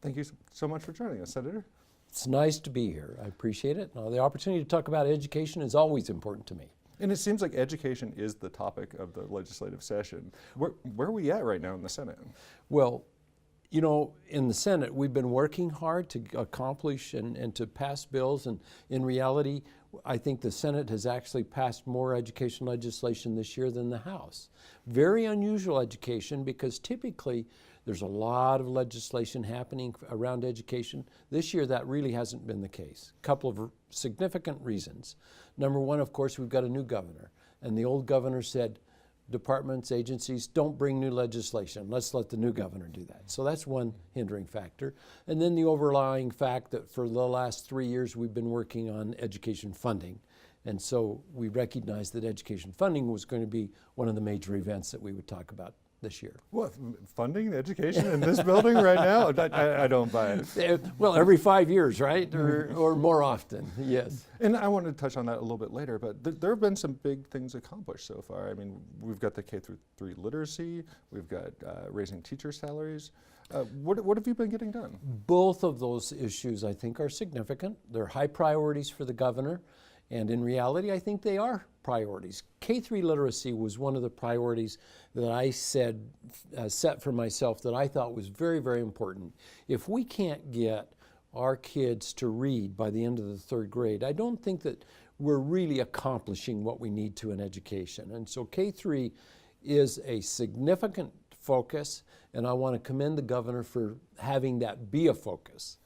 Thank you so much for joining us, Senator. It's nice to be here. I appreciate it. The opportunity to talk about education is always important to me. And it seems like education is the topic of the legislative session. Where are we at right now in the Senate? Well, you know, in the Senate, we've been working hard to accomplish and to pass bills. And in reality, I think the Senate has actually passed more education legislation this year than the House. Very unusual education, because typically there's a lot of legislation happening around education. This year, that really hasn't been the case. A couple of significant reasons. Number one, of course, we've got a new governor. And the old governor said, departments, agencies, don't bring new legislation. Let's let the new governor do that. So that's one hindering factor. And then the overlying fact that for the last 3 years we've been working on education funding. And so we recognized that education funding was going to be one of the major events that we would talk about this year. What, funding education in this building right now? I don't buy it. Well, every 5 years, right? Or more often, yes. And I want to touch on that a little bit later, but there have been some big things accomplished so far. I mean, we've got the K-3 literacy, we've got raising teacher salaries. What have you been getting done? Both of those issues, I think, are significant. They're high priorities for the governor. And in reality, I think they are priorities. K-3 literacy was one of the priorities that I said, set for myself, that I thought was very, very important. If we can't get our kids to read by the end of the 3rd grade, I don't think that we're really accomplishing what we need to in education. And so K-3 is a significant focus, and I want to commend the governor for having that be a focus,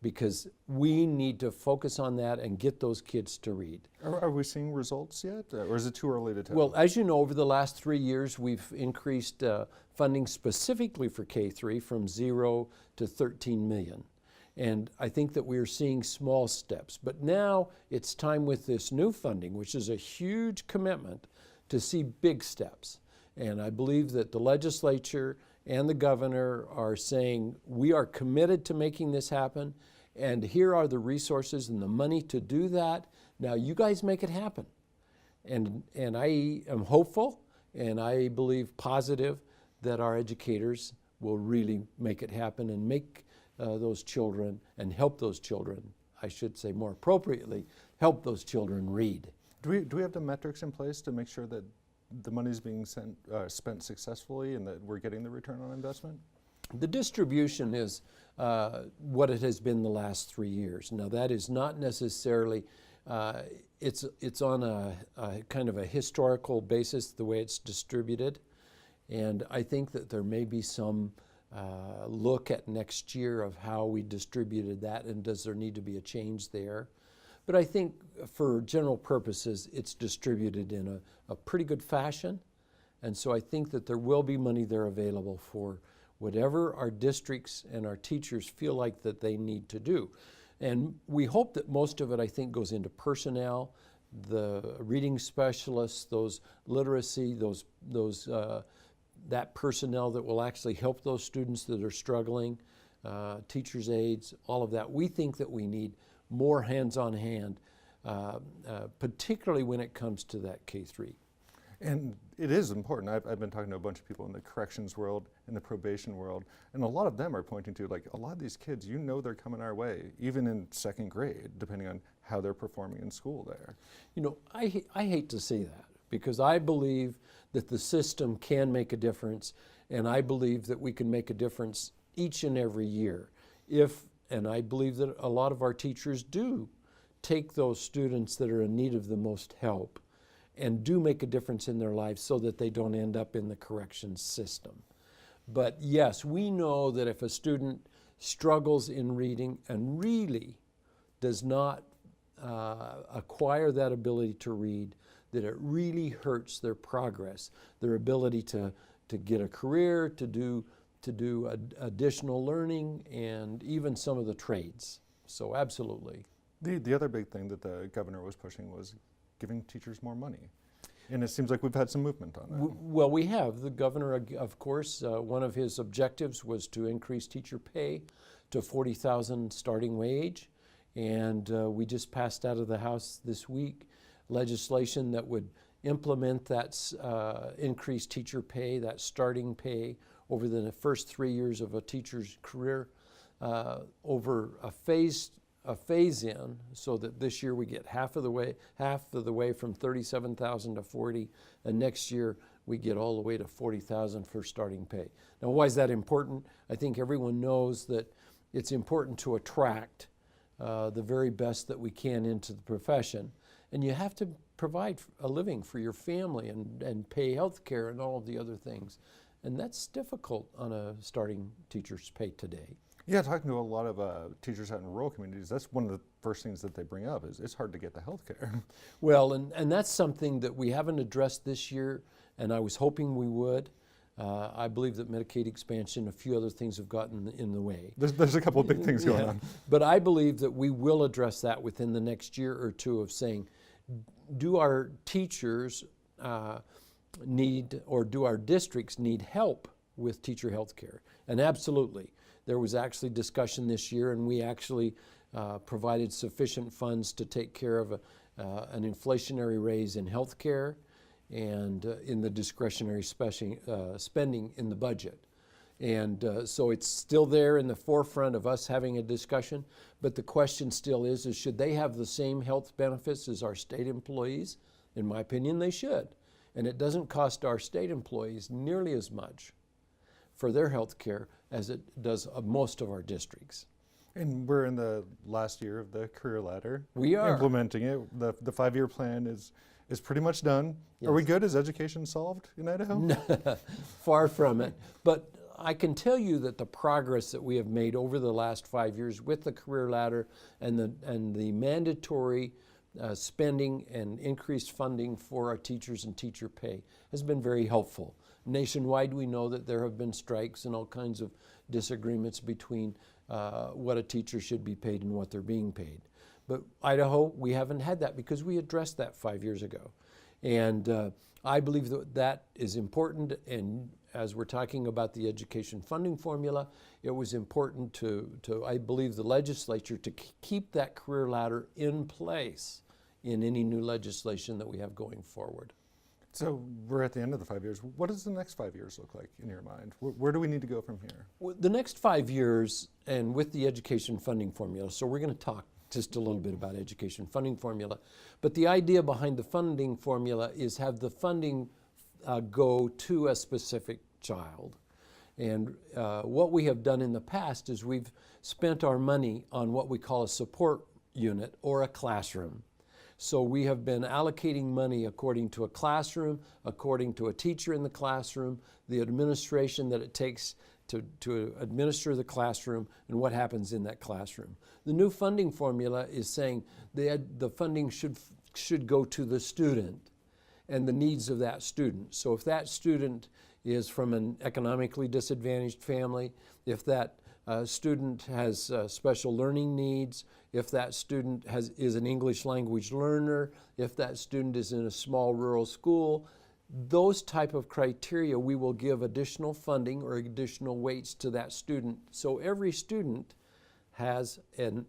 because we need to focus on that and get those kids to read. Are we seeing results yet, or is it too early to tell? Well, as you know, over the last 3 years, we've increased funding specifically for K-3 from 0 to 13 million. And I think that we're seeing small steps. But now it's time with this new funding, which is a huge commitment, to see big steps. And I believe that the legislature and the governor are saying, we are committed to making this happen, and here are the resources and the money to do that. Now you guys make it happen. And I am hopeful, and I believe positive, that our educators will really make it happen and make those children, and help those children, I should say more appropriately, help those children read. Do we have the metrics in place to make sure that the money is being spent successfully and that we're getting the return on investment? The distribution is what it has been the last 3 years. Now that is not necessarily, it's on a kind of a historical basis, the way it's distributed. And I think that there may be some look at next year of how we distributed that, and does there need to be a change there. But I think for general purposes, it's distributed in a pretty good fashion. And so I think that there will be money there available for whatever our districts and our teachers feel like that they need to do. And we hope that most of it, I think, goes into personnel, the reading specialists, those literacy, that personnel that will actually help those students that are struggling, teachers' aides, all of that. We think that we need more hands-on hand, particularly when it comes to that K-3. And it is important. I've been talking to a bunch of people in the corrections world, in the probation world, and a lot of them are pointing to, like, a lot of these kids, you know, they're coming our way, even in 2nd grade, depending on how they're performing in school there. You know, I hate to say that, because I believe that the system can make a difference, and I believe that we can make a difference each and every year. And I believe that a lot of our teachers do take those students that are in need of the most help and do make a difference in their lives so that they don't end up in the corrections system. But yes, we know that if a student struggles in reading and really does not acquire that ability to read, that it really hurts their progress, their ability to get a career, to do additional learning, and even some of the trades. So absolutely. The other big thing that the governor was pushing was giving teachers more money. And it seems like we've had some movement on that. Well, we have. The governor, of course, one of his objectives was to increase teacher pay to $40,000 starting wage. And we just passed out of the House this week legislation that would implement that increased teacher pay, that starting pay, over the first 3 years of a teacher's career. over a phase in, so that this year we get half of the way from 37,000 to 40, and next year we get all the way to 40,000 for starting pay. Now, why is that important? I think everyone knows that it's important to attract the very best that we can into the profession, and you have to provide a living for your family and pay health care and all of the other things, and that's difficult on a starting teacher's pay today. Yeah, talking to a lot of teachers out in rural communities, that's one of the first things that they bring up is it's hard to get the health care. Well, and that's something that we haven't addressed this year, and I was hoping we would. I believe that Medicaid expansion, a few other things have gotten in the way. There's a couple of big things going on. But I believe that we will address that within the next year or two of saying, do our teachers need, or do our districts need help with teacher health care? And absolutely. There was actually discussion this year, and we actually provided sufficient funds to take care of an inflationary raise in health care and in the discretionary spending in the budget. And so it's still there in the forefront of us having a discussion, but the question still is should they have the same health benefits as our state employees? In my opinion, they should. And it doesn't cost our state employees nearly as much for their health care as it does of most of our districts. And we're in the last year of the career ladder. We are. Implementing it. The 5-year plan is pretty much done. Yes. Are we good? Is education solved in Idaho? Far from it. But I can tell you that the progress that we have made over the last 5 years with the career ladder and the mandatory spending and increased funding for our teachers and teacher pay has been very helpful. Nationwide, we know that there have been strikes and all kinds of disagreements between what a teacher should be paid and what they're being paid. But Idaho, we haven't had that because we addressed that 5 years ago. And I believe that that is important, and as we're talking about the education funding formula, it was important to I believe, the legislature to keep that career ladder in place in any new legislation that we have going forward. So we're at the end of the 5 years. What does the next 5 years look like in your mind? Where do we need to go from here? Well, the next 5 years, and with the education funding formula, so we're going to talk just a little bit about education funding formula, but the idea behind the funding formula is have the funding go to a specific child. And what we have done in the past is we've spent our money on what we call a support unit or a classroom. So we have been allocating money according to a classroom, according to a teacher in the classroom, the administration that it takes to administer the classroom, and what happens in that classroom. The new funding formula is saying the funding should go to the student and the needs of that student. So if that student is from an economically disadvantaged family, if that student has special learning needs, if that student is an English language learner, if that student is in a small rural school, those type of criteria, we will give additional funding or additional weights to that student. So every student has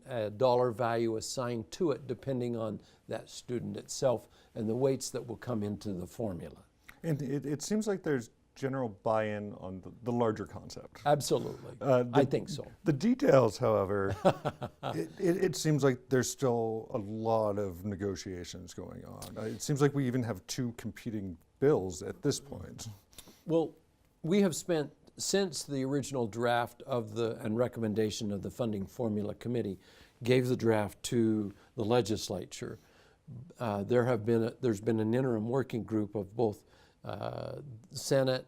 a dollar value assigned to it depending on that student itself and the weights that will come into the formula. And it seems like there's general buy-in on the larger concept. Absolutely. I think so. The details, however, it seems like there's still a lot of negotiations going on. It seems like we even have two competing bills at this point. Well, we have spent, since the original draft and recommendation of the Funding Formula Committee gave the draft to the legislature, there's been an interim working group of both Senate,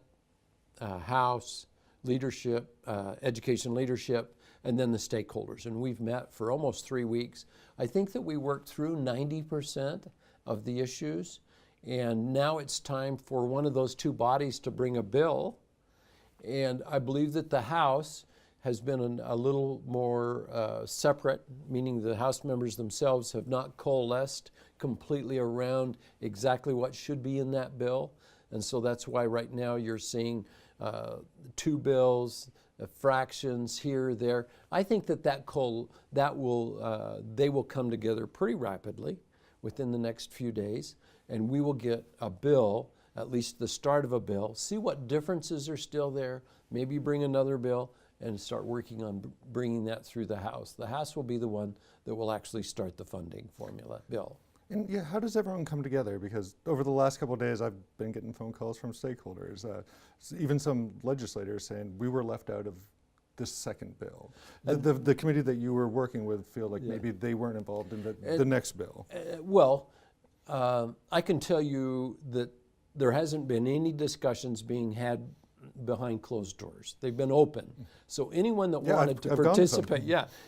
House, leadership, education leadership, and then the stakeholders. And we've met for almost 3 weeks. I think that we worked through 90% of the issues, and now it's time for one of those two bodies to bring a bill. And I believe that the House has been a little more separate, meaning the House members themselves have not coalesced completely around exactly what should be in that bill. And so that's why right now you're seeing two bills, fractions here, there. I think that they will come together pretty rapidly within the next few days, and we will get a bill, at least the start of a bill, see what differences are still there, maybe bring another bill, and start working on bringing that through the House. The House will be the one that will actually start the funding formula bill. And yeah, how does everyone come together? Because over the last couple of days, I've been getting phone calls from stakeholders, even some legislators saying we were left out of this second bill. The committee that you were working with feel like maybe they weren't involved in the next bill. I can tell you that there hasn't been any discussions being had behind closed doors. They've been open. So anyone that wanted to participate,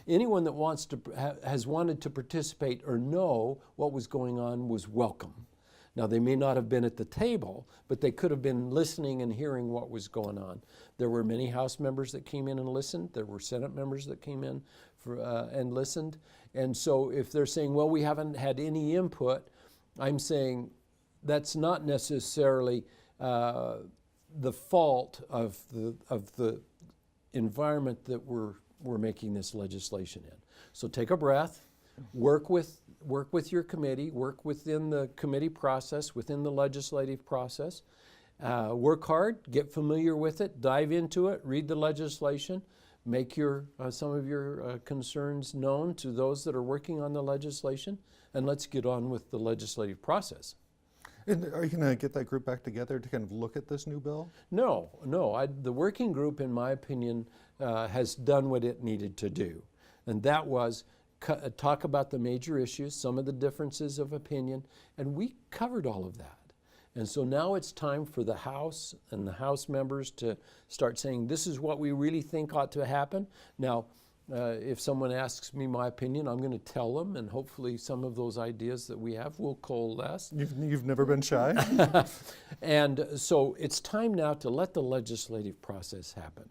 anyone that wants to has wanted to participate or know what was going on was welcome. Now, they may not have been at the table, but they could have been listening and hearing what was going on. There were many House members that came in and listened. There were Senate members that came in and listened. And so if they're saying, well, we haven't had any input, I'm saying that's not necessarily the fault of the environment that we're making this legislation in. So take a breath, work with your committee, work within the committee process, within the legislative process. Work hard, get familiar with it, dive into it, read the legislation, make some of your concerns known to those that are working on the legislation, and let's get on with the legislative process. And are you going to get that group back together to kind of look at this new bill? No. The working group, in my opinion, has done what it needed to do. And that was talk about the major issues, some of the differences of opinion, and we covered all of that. And so now it's time for the House and the House members to start saying, this is what we really think ought to happen. Now, if someone asks me my opinion, I'm going to tell them, and hopefully some of those ideas that we have will coalesce. You've never been shy? And so it's time now to let the legislative process happen.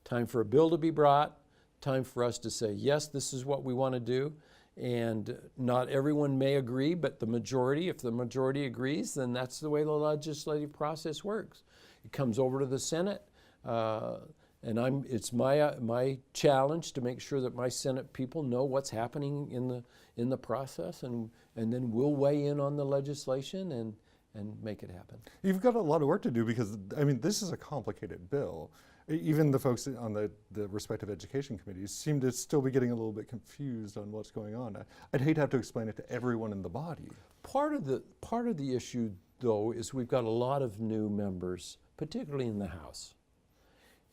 Time for a bill to be brought, time for us to say, yes, this is what we want to do. And not everyone may agree, but the majority, if the majority agrees, then that's the way the legislative process works. It comes over to the Senate, and it's my challenge to make sure that my Senate people know what's happening in the process, and then we'll weigh in on the legislation and make it happen. You've got a lot of work to do because, I mean, this is a complicated bill. Even the folks on the respective education committees seem to still be getting a little bit confused on what's going on. I'd hate to have to explain it to everyone in the body. Part of the issue, though, is we've got a lot of new members, particularly in the House.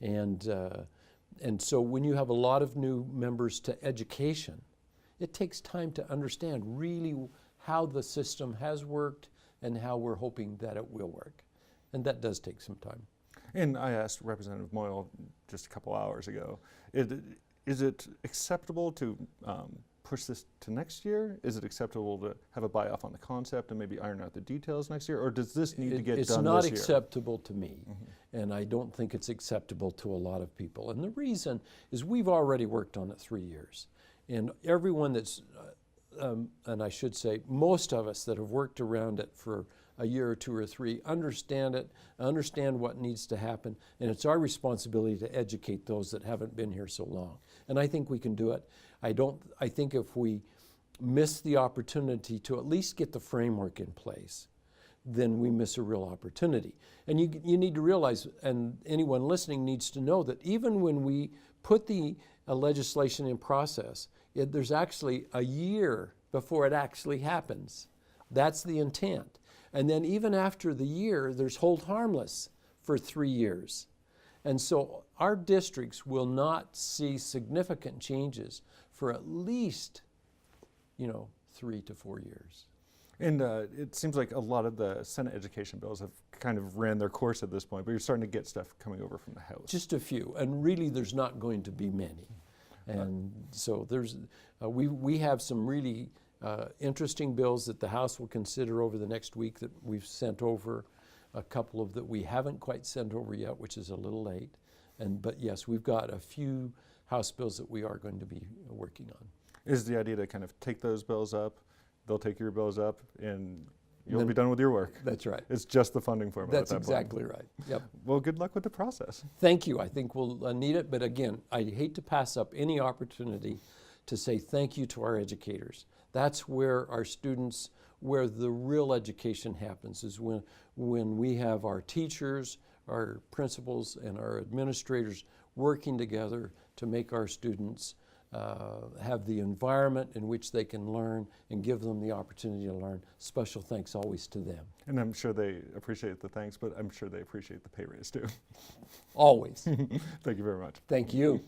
And so when you have a lot of new members to education, it takes time to understand really how the system has worked and how we're hoping that it will work. And that does take some time. And I asked Representative Moyle just a couple hours ago, is it acceptable to push this to next year? Is it acceptable to have a buy-off on the concept and maybe iron out the details next year? Or does this need to get done this year? It's not acceptable to me, and I don't think it's acceptable to a lot of people. And the reason is we've already worked on it 3 years. And everyone that's, and I should say most of us that have worked around it for a year or two or three, understand it, understand what needs to happen, and it's our responsibility to educate those that haven't been here so long. And I think we can do it. I think if we miss the opportunity to at least get the framework in place, then we miss a real opportunity. And you need to realize, and anyone listening needs to know, that even when we put the legislation in process, there's actually a year before it actually happens. That's the intent. And then even after the year, there's hold harmless for 3 years. And so our districts will not see significant changes for at least, 3 to 4 years. And it seems like a lot of the Senate education bills have kind of ran their course at this point, but you're starting to get stuff coming over from the House. Just a few, and really there's not going to be many. And so there's, we have some really interesting bills that the House will consider over the next week that we've sent over, a couple of that we haven't quite sent over yet, which is a little late. But yes, we've got a few House bills that we are going to be working on. Is the idea to kind of take those bills up, they'll take your bills up, and you'll be done with your work? That's right. It's just the funding formula at that point. That's exactly right. Yep. Well, good luck with the process. Thank you. I think we'll need it. But again, I hate to pass up any opportunity to say thank you to our educators. That's where our students, where the real education happens, is when we have our teachers, our principals, and our administrators working together to make our students have the environment in which they can learn and give them the opportunity to learn. Special thanks always to them. And I'm sure they appreciate the thanks, but I'm sure they appreciate the pay raise too. Always. Thank you very much. Thank you.